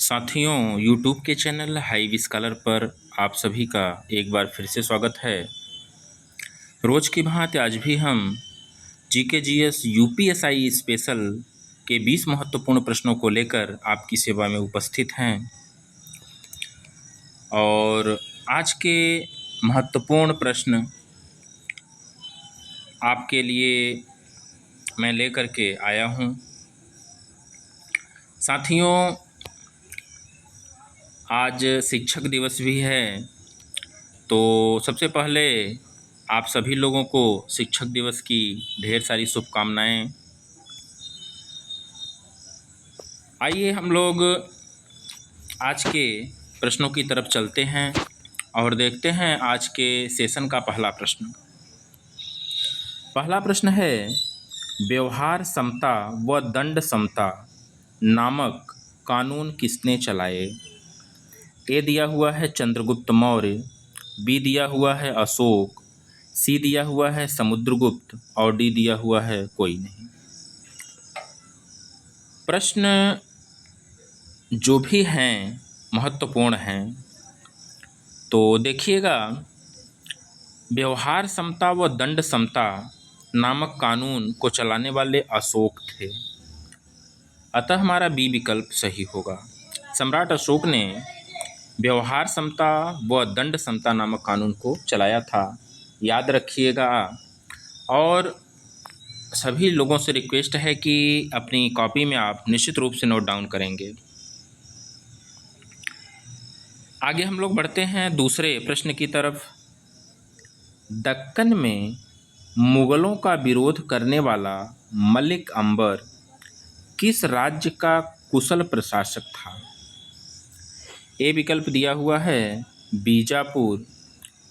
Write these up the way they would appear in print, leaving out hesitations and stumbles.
साथियों, यूट्यूब के channel heavy scholar पर आप सभी का एक बार फिर से स्वागत है। रोज की भांति आज भी हम जीके जीएस यूपीएसआई स्पेशल के 20 महत्वपूर्ण प्रश्नों को लेकर आपकी सेवा में उपस्थित हैं। और आज के महत्वपूर्ण प्रश्न आपके लिए मैं लेकर के आया हूं। साथियों, आज शिक्षक दिवस भी है, तो सबसे पहले आप सभी लोगों को शिक्षक दिवस की ढेर सारी शुभकामनाएं। आइए हम लोग आज के प्रश्नों की तरफ चलते हैं और देखते हैं आज के सेशन का पहला प्रश्न। पहला प्रश्न है, व्यवहार समता व दंड समता नामक कानून किसने चलाए? ए दिया हुआ है चंद्रगुप्त मौर्य, बी दिया हुआ है अशोक, सी दिया हुआ है समुद्रगुप्त और डी दिया हुआ है कोई नहीं। प्रश्न जो भी हैं महत्वपूर्ण हैं, तो देखिएगा। व्यवहार समता व दंड समता नामक कानून को चलाने वाले अशोक थे, अतः हमारा बी विकल्प सही होगा। सम्राट अशोक ने व्यवहार समता व दंड समता नामक कानून को चलाया था, याद रखिएगा। और सभी लोगों से रिक्वेस्ट है कि अपनी कॉपी में आप निश्चित रूप से नोट डाउन करेंगे। आगे हम लोग बढ़ते हैं दूसरे प्रश्न की तरफ। दक्कन में मुगलों का विरोध करने वाला मलिक अंबर किस राज्य का कुशल प्रशासक था? ए विकल्प दिया हुआ है बीजापुर,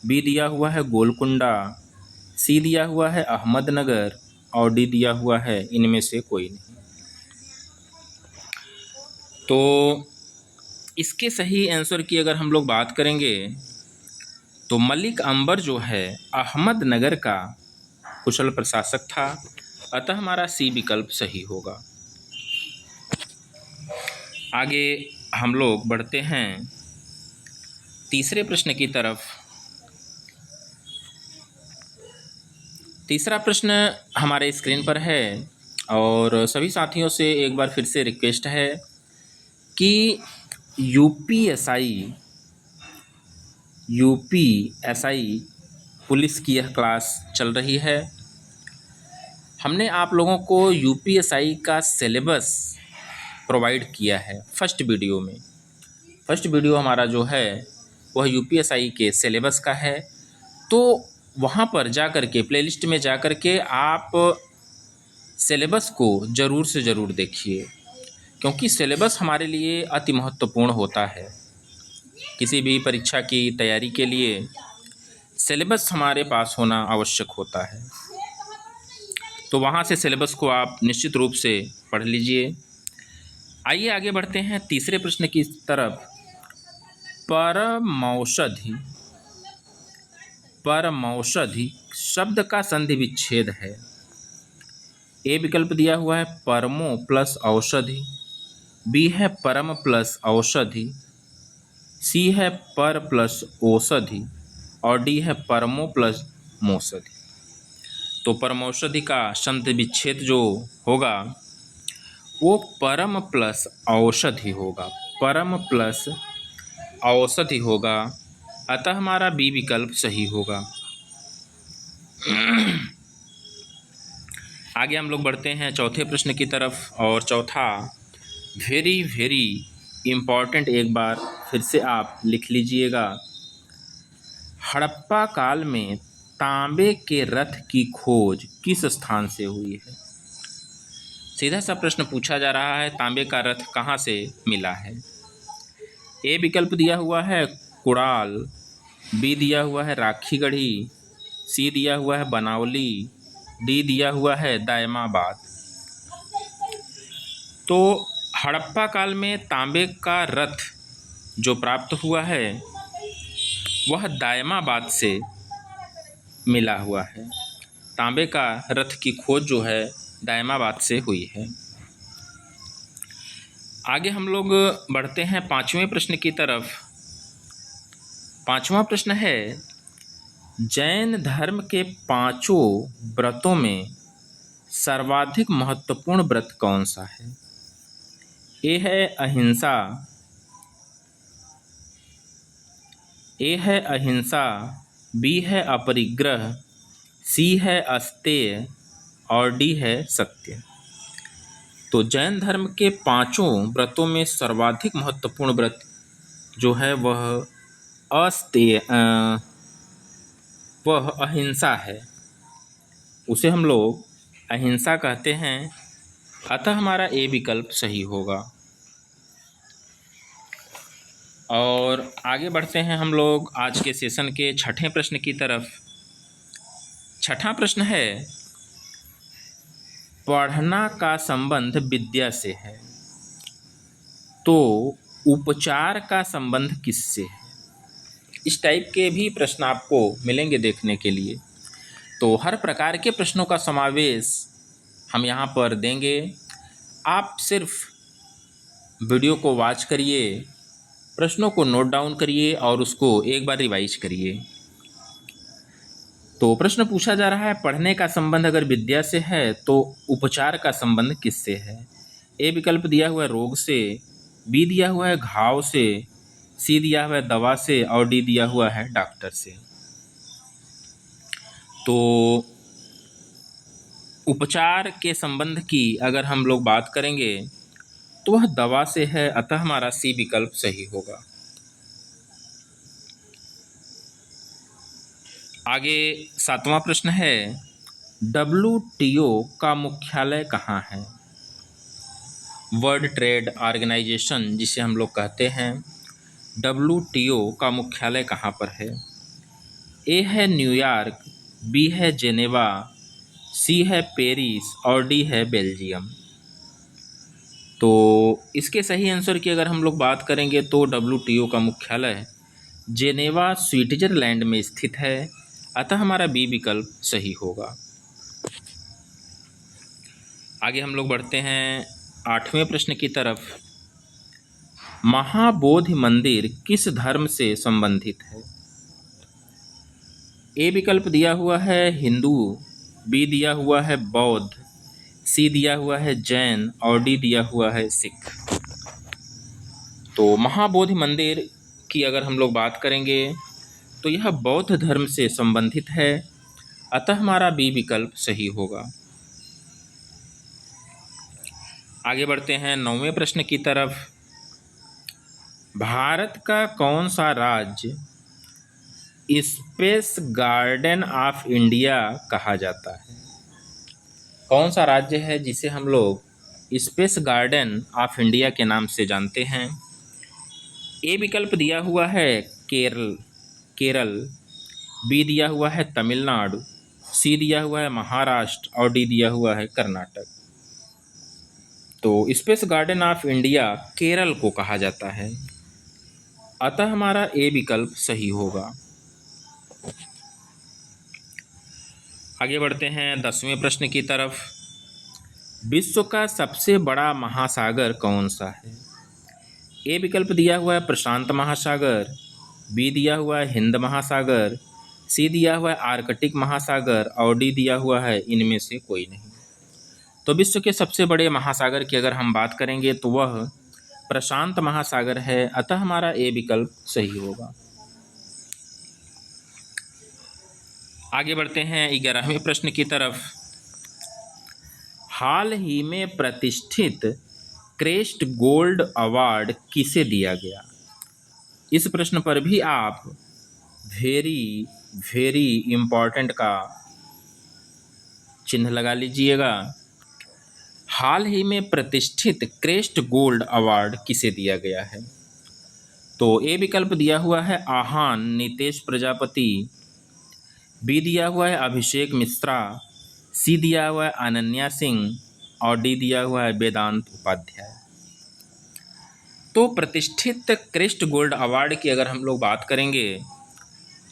बी दिया हुआ है गोलकुंडा, सी दिया हुआ है अहमदनगर और डी दिया हुआ है इनमें से कोई नहीं। तो इसके सही आंसर की अगर हम लोग बात करेंगे तो मलिक अंबर जो है अहमदनगर का कुशल प्रशासक था, अतः हमारा सी विकल्प सही होगा। आगे हम लोग बढ़ते हैं तीसरे प्रश्न की तरफ। तीसरा प्रश्न हमारे स्क्रीन पर है और सभी साथियों से एक बार फिर से रिक्वेस्ट है कि यूपीएसआई पुलिस की यह क्लास चल रही है। हमने आप लोगों को यूपीएसआई का सिलेबस प्रोवाइड किया है फर्स्ट वीडियो में। फर्स्ट वीडियो हमारा जो है वह यूपीएसआई के सिलेबस का है, तो वहाँ पर जा कर के प्लेलिस्ट में जा कर के आप सिलेबस को ज़रूर से ज़रूर देखिए, क्योंकि सिलेबस हमारे लिए अति महत्वपूर्ण होता है। किसी भी परीक्षा की तैयारी के लिए सिलेबस हमारे पास होना आवश्यक होता है, तो वहाँ से सिलेबस को आप निश्चित रूप से पढ़ लीजिए। आइए आगे बढ़ते हैं तीसरे प्रश्न की तरफ। परमौषधि शब्द का संधि विच्छेद है। ए विकल्प दिया हुआ है परमो प्लस औषधि, बी है परम प्लस औषधि, सी है पर प्लस औषधि और डी है परमो प्लस मौषधि। तो परमौषधि का संधि विच्छेद जो होगा वो परम प्लस औषधि होगा, परम प्लस औषधि होगा, अतः हमारा बी विकल्प सही होगा। आगे हम लोग बढ़ते हैं चौथे प्रश्न की तरफ। और चौथा वेरी वेरी इम्पॉर्टेंट, एक बार फिर से आप लिख लीजिएगा। हड़प्पा काल में तांबे के रथ की खोज किस स्थान से हुई है? सीधा सा प्रश्न पूछा जा रहा है, तांबे का रथ कहाँ से मिला है? ए विकल्प दिया हुआ है कुड़ाल, बी दिया हुआ है राखीगढ़ी, सी दिया हुआ है बनावली, डी दिया हुआ है दायमाबाद। तो हड़प्पा काल में तांबे का रथ जो प्राप्त हुआ है वह दायमाबाद से मिला हुआ है। तांबे का रथ की खोज जो है दायमाबाद से हुई है। आगे हम लोग बढ़ते हैं पांचवें प्रश्न की तरफ। पांचवा प्रश्न है, जैन धर्म के पांचों व्रतों में सर्वाधिक महत्वपूर्ण व्रत कौन सा है? ए है अहिंसा, बी है अपरिग्रह, सी है अस्तेय और डी है सत्य। तो जैन धर्म के पांचों व्रतों में सर्वाधिक महत्वपूर्ण व्रत जो है वह अहिंसा है। उसे हम लोग अहिंसा कहते हैं, अतः हमारा ए विकल्प सही होगा। और आगे बढ़ते हैं हम लोग आज के सेशन के छठे प्रश्न की तरफ। छठा प्रश्न है, पढ़ना का संबंध विद्या से है, तो उपचार का संबंध किससे है? इस टाइप के भी प्रश्न आपको मिलेंगे देखने के लिए। तो हर प्रकार के प्रश्नों का समावेश हम यहाँ पर देंगे। आप सिर्फ वीडियो को वॉच करिए, प्रश्नों को नोट डाउन करिए और उसको एक बार रिवाइज करिए। तो प्रश्न पूछा जा रहा है, पढ़ने का संबंध अगर विद्या से है तो उपचार का संबंध किससे है? ए विकल्प दिया हुआ है रोग से, बी दिया हुआ है घाव से, सी दिया हुआ है दवा से और डी दिया हुआ है डॉक्टर से। तो उपचार के संबंध की अगर हम लोग बात करेंगे तो वह दवा से है, अतः हमारा सी विकल्प सही होगा। आगे सातवां प्रश्न है, WTO का मुख्यालय कहाँ है? वर्ल्ड ट्रेड ऑर्गेनाइजेशन जिसे हम लोग कहते हैं, WTO का मुख्यालय कहाँ पर है? ए है न्यूयॉर्क, बी है जेनेवा, सी है पेरिस और डी है बेल्जियम। तो इसके सही आंसर की अगर हम लोग बात करेंगे तो WTO का मुख्यालय जेनेवा स्विट्जरलैंड में स्थित है, अतः हमारा बी विकल्प सही होगा। आगे हम लोग बढ़ते हैं आठवें प्रश्न की तरफ। महाबोधि मंदिर किस धर्म से संबंधित है? ए विकल्प दिया हुआ है हिंदू, बी दिया हुआ है बौद्ध, सी दिया हुआ है जैन और डी दिया हुआ है सिख। तो महाबोधि मंदिर की अगर हम लोग बात करेंगे तो यह बौद्ध धर्म से संबंधित है, अतः हमारा बी विकल्प सही होगा। आगे बढ़ते हैं नौवें प्रश्न की तरफ। भारत का कौन सा राज्य स्पेस गार्डन ऑफ इंडिया कहा जाता है? कौन सा राज्य है जिसे हम लोग स्पेस गार्डन ऑफ इंडिया के नाम से जानते हैं? ए विकल्प दिया हुआ है केरल, बी दिया हुआ है तमिलनाडु, सी दिया हुआ है महाराष्ट्र और डी दिया हुआ है कर्नाटक। तो space garden of India Kerala को कहा जाता है, अतः हमारा ए विकल्प सही होगा। आगे बढ़ते हैं 10वें प्रश्न की तरफ। विश्व का सबसे बड़ा महासागर कौन सा है? ए विकल्प दिया हुआ है प्रशांत महासागर, बी दिया हुआ है हिंद महासागर, सी दिया हुआ है आर्कटिक महासागर और डी दिया हुआ है इनमें से कोई नहीं। तो विश्व के सबसे बड़े महासागर की अगर हम बात करेंगे तो वह प्रशांत महासागर है, अतः हमारा ए विकल्प सही होगा। आगे बढ़ते हैं 11वें प्रश्न की तरफ। हाल ही में प्रतिष्ठित क्रेस्ट गोल्ड अवार्ड किसे दिया गया? इस प्रश्न पर भी आप वेरी इम्पॉर्टेंट का चिन्ह लगा लीजिएगा। हाल ही में प्रतिष्ठित क्रेस्ट गोल्ड अवार्ड किसे दिया गया है? तो ए विकल्प दिया हुआ है आहान नितेश प्रजापति, बी दिया हुआ है अभिषेक मिश्रा, सी दिया हुआ है अनन्या सिंह और डी दिया हुआ है वेदांत उपाध्याय। तो प्रतिष्ठित क्रेस्ट गोल्ड अवार्ड की अगर हम लोग बात करेंगे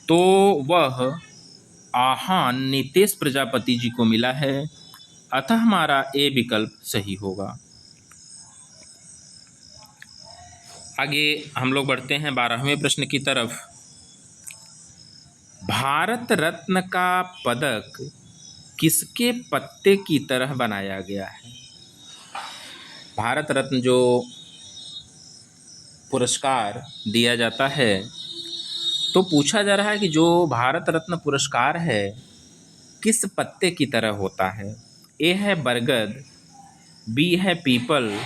तो वह आहान नितेश प्रजापति जी को मिला है, अतः हमारा ए विकल्प सही होगा। आगे हम लोग बढ़ते हैं 12वें प्रश्न की तरफ। भारत रत्न का पदक किसके पत्ते की तरह बनाया गया है? भारत रत्न जो पुरस्कार दिया जाता है, तो पूछा जा रहा है कि जो भारत रत्न पुरस्कार है किस पत्ते की तरह होता है? ए है बरगद, बी है पीपल,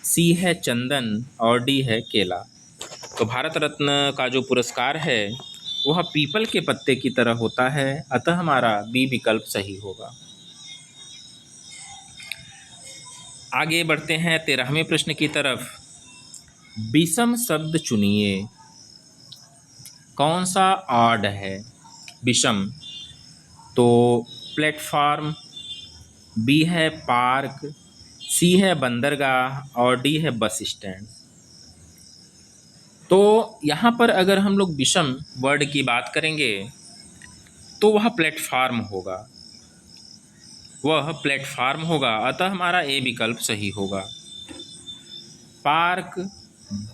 सी है चंदन और डी है केला। तो भारत रत्न का जो पुरस्कार है वह पीपल के पत्ते की तरह होता है, अतः हमारा बी विकल्प सही होगा। आगे बढ़ते हैं 13वें प्रश्न की तरफ। विषम शब्द चुनिए, कौन सा ऑड है? विषम, तो प्लेटफॉर्म, बी है पार्क, सी है बंदरगाह और डी है बस स्टैंड। तो यहाँ पर अगर हम लोग विषम वर्ड की बात करेंगे तो वह प्लेटफार्म होगा, वह प्लेटफार्म होगा, अतः हमारा ए विकल्प सही होगा। पार्क,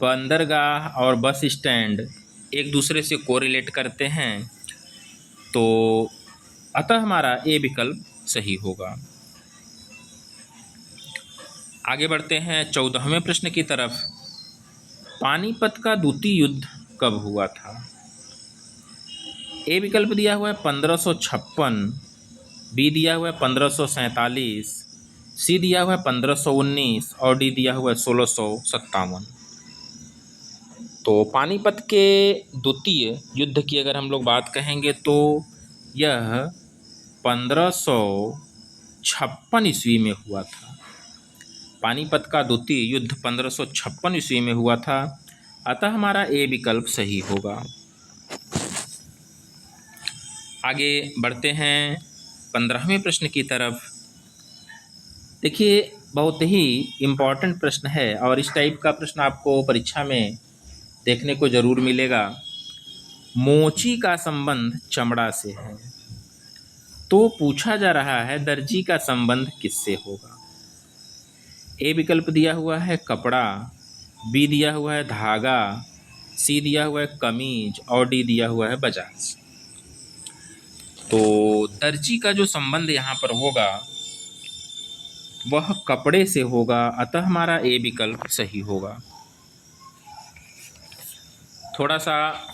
बंदरगाह और बस स्टैंड एक दूसरे से कोरिलेट करते हैं, तो अतः हमारा ए विकल्प सही होगा। आगे बढ़ते हैं 14वें प्रश्न की तरफ। पानीपत का द्वितीय युद्ध कब हुआ था? ए विकल्प दिया हुआ है 1556, बी दिया हुआ है 1547, सी दिया हुआ है 1519 और डी दिया हुआ है 1657। तो पानीपत के द्वितीय युद्ध की अगर हम लोग बात कहेंगे तो यह 1556 ईस्वी में हुआ था। पानीपत का द्वितीय युद्ध 1556 ईस्वी में हुआ था, अतः हमारा ए विकल्प सही होगा। आगे बढ़ते हैं 15वें प्रश्न की तरफ। देखिए, बहुत ही इम्पॉर्टेंट प्रश्न है और इस टाइप का प्रश्न आपको परीक्षा में देखने को ज़रूर मिलेगा। मोची का संबंध चमड़ा से है, तो पूछा जा रहा है दर्जी का संबंध किससे होगा? ए विकल्प दिया हुआ है कपड़ा, बी दिया हुआ है धागा, सी दिया हुआ है कमीज और डी दिया हुआ है बजाज। तो दर्जी का जो संबंध यहाँ पर होगा वह कपड़े से होगा, अतः हमारा ए विकल्प सही होगा। थोड़ा सा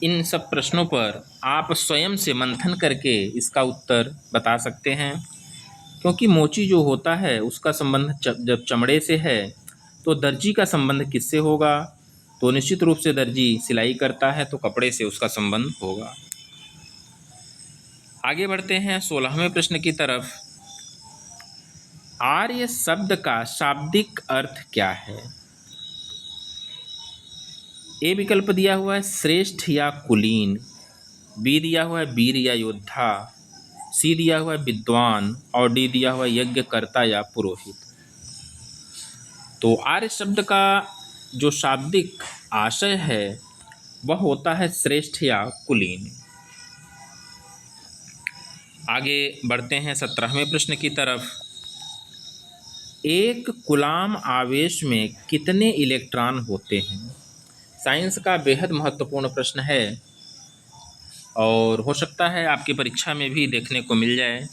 इन सब प्रश्नों पर आप स्वयं से मंथन करके इसका उत्तर बता सकते हैं, क्योंकि मोची जो होता है उसका संबंध जब चमड़े से है तो दर्जी का संबंध किससे होगा? तो निश्चित रूप से दर्जी सिलाई करता है तो कपड़े से उसका संबंध होगा। आगे बढ़ते हैं 16वें प्रश्न की तरफ। आर्य शब्द का शाब्दिक अर्थ क्या है? ए विकल्प दिया हुआ है श्रेष्ठ या कुलीन, बी दिया हुआ है वीर या योद्धा, सी दिया हुआ है विद्वान और डी दिया हुआ है यज्ञकर्ता या पुरोहित। तो आर्य शब्द का जो शाब्दिक आशय है वह होता है श्रेष्ठ या कुलीन। आगे बढ़ते हैं 17वें प्रश्न की तरफ। एक कूलाम आवेश में कितने इलेक्ट्रॉन होते हैं? साइंस का बेहद महत्वपूर्ण प्रश्न है और हो सकता है आपकी परीक्षा में भी देखने को मिल जाए।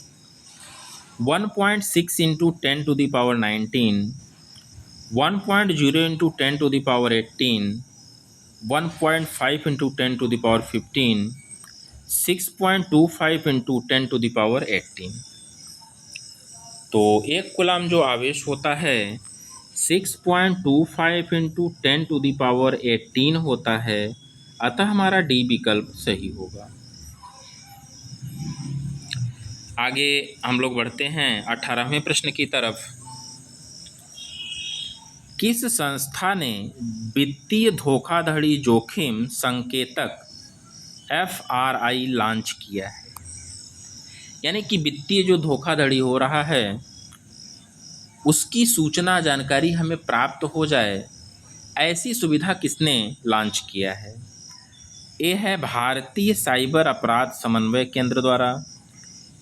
1.6 into 10 to the power 19, 1.0 into 10 to the power 18, 1.5 into 10 to the power 15, 6.25 into 10 to the power 18। तो एक कूलाम जो आवेश होता है 6.25 इंटू 10 टू द पावर 18 होता है, अतः हमारा डी विकल्प सही होगा। आगे हम लोग बढ़ते हैं 18वें प्रश्न की तरफ। किस संस्था ने वित्तीय धोखाधड़ी जोखिम संकेतक FRI लॉन्च किया है? यानी कि वित्तीय जो धोखाधड़ी हो रहा है उसकी सूचना जानकारी हमें प्राप्त हो जाए, ऐसी सुविधा किसने लॉन्च किया है? ए है भारतीय साइबर अपराध समन्वय केंद्र द्वारा,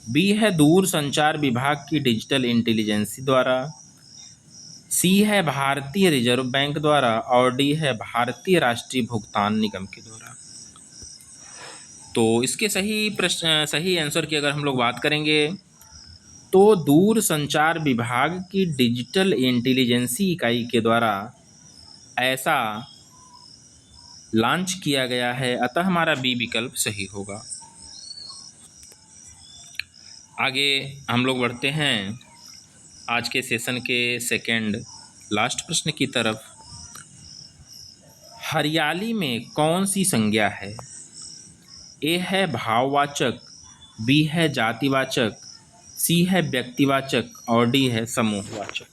बी है दूर संचार विभाग की डिजिटल इंटेलिजेंसी द्वारा, सी है भारतीय रिजर्व बैंक द्वारा और डी है भारतीय राष्ट्रीय भुगतान निगम के द्वारा। तो इसके सही आंसर की अगर हम लोग बात करेंगे तो दूर संचार विभाग की डिजिटल इंटेलिजेंसी इकाई के द्वारा ऐसा लॉन्च किया गया है, अतः हमारा बी विकल्प सही होगा। आगे हम लोग बढ़ते हैं आज के सेशन के सेकंड लास्ट प्रश्न की तरफ। हरियाली में कौन सी संज्ञा है? ए है भाववाचक, बी है जातिवाचक, सी है व्यक्तिवाचक और डी है समूहवाचक।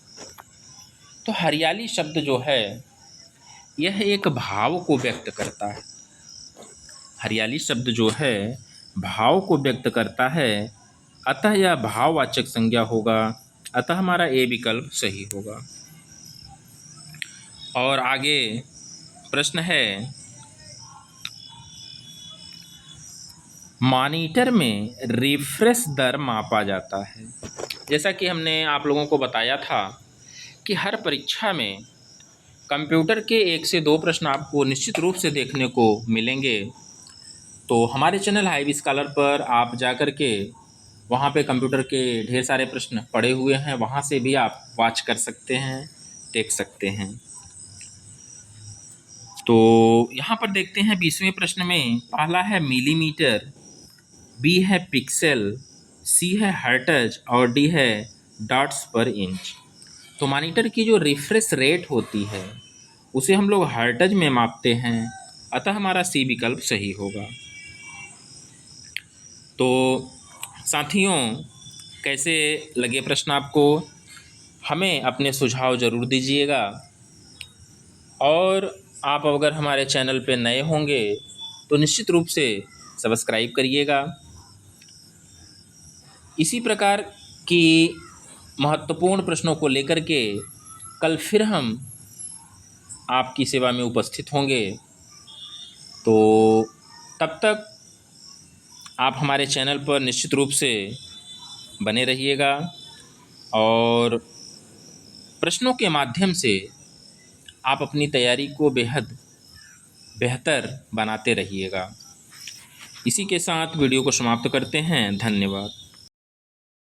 तो हरियाली शब्द जो है यह एक भाव को व्यक्त करता है। हरियाली शब्द जो है भाव को व्यक्त करता है, अतः यह भाववाचक संज्ञा होगा, अतः हमारा ए विकल्प सही होगा। और आगे प्रश्न है, मॉनिटर में रिफ्रेश दर मापा जाता है। जैसा कि हमने आप लोगों को बताया था कि हर परीक्षा में कंप्यूटर के 1 से 2 प्रश्न आपको निश्चित रूप से देखने को मिलेंगे। तो हमारे चैनल हाईवी स्कॉलर पर आप जाकर के वहाँ पे कंप्यूटर के ढेर सारे प्रश्न पड़े हुए हैं, वहाँ से भी आप वॉच कर सकते हैं, देख सकते हैं। तो यहाँ पर देखते हैं 20वें प्रश्न में पहला है मिलीमीटर, बी है पिक्सल, सी है हर्ट्ज और डी है डॉट्स पर इंच। तो मॉनिटर की जो रिफ्रेश रेट होती है उसे हम लोग हर्ट्ज में मापते हैं, अतः हमारा सी विकल्प सही होगा। तो साथियों, कैसे लगे प्रश्न आपको? हमें अपने सुझाव ज़रूर दीजिएगा और आप अगर हमारे चैनल पे नए होंगे तो निश्चित रूप से सब्सक्राइब करिएगा। इसी प्रकार की महत्वपूर्ण प्रश्नों को लेकर के कल फिर हम आपकी सेवा में उपस्थित होंगे। तो तब तक आप हमारे चैनल पर निश्चित रूप से बने रहिएगा और प्रश्नों के माध्यम से आप अपनी तैयारी को बेहद बेहतर बनाते रहिएगा। इसी के साथ वीडियो को समाप्त करते हैं। धन्यवाद।